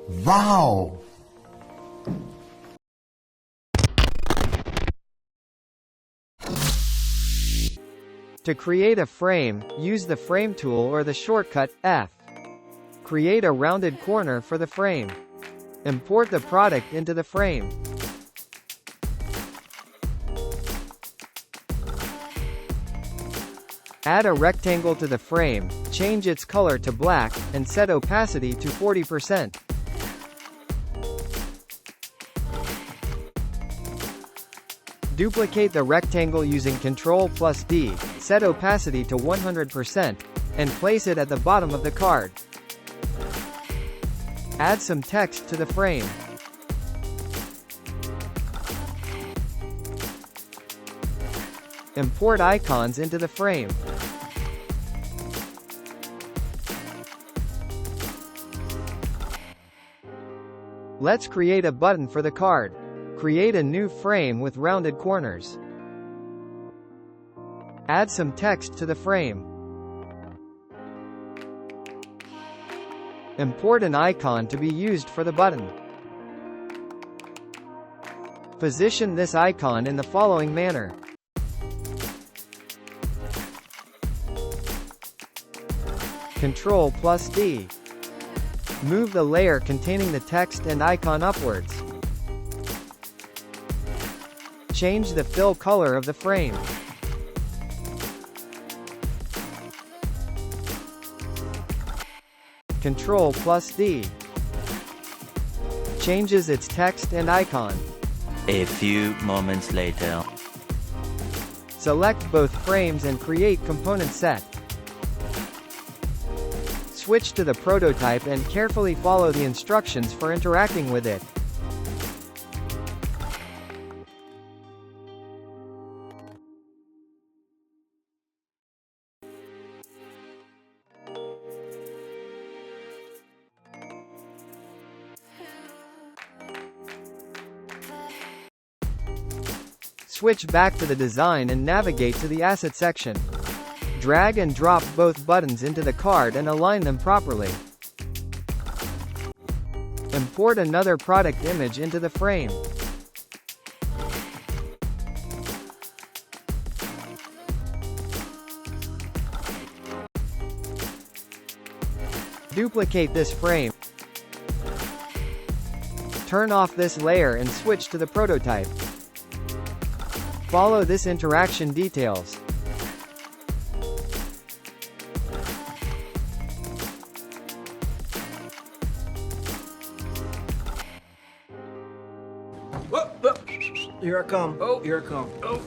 Wow! To create a frame, use the Frame tool or the shortcut F. Create a rounded corner for the frame. Import the product into the frame. Add a rectangle to the frame, change its color to black, and set opacity to 40%. Duplicate the rectangle using Ctrl+D, set opacity to 100%, and place it at the bottom of the card. Add some text to the frame. Import icons into the frame. Let's create a button for the card. Create a new frame with rounded corners. Add some text to the frame. Import an icon to be used for the button. Position this icon in the following manner. Ctrl+D. Move the layer containing the text and icon upwards. Change the fill color of the frame. Ctrl+D. Changes its text and icon. A few moments later. Select both frames and create component set. Switch to the prototype and carefully follow the instructions for interacting with it. Switch back to the design and navigate to the Asset section. Drag and drop both buttons into the card and align them properly. Import another product image into the frame. Duplicate this frame. Turn off this layer and switch to the prototype. Follow this interaction details. Whoop, whoop. Here I come. Oh, here I come. Oh.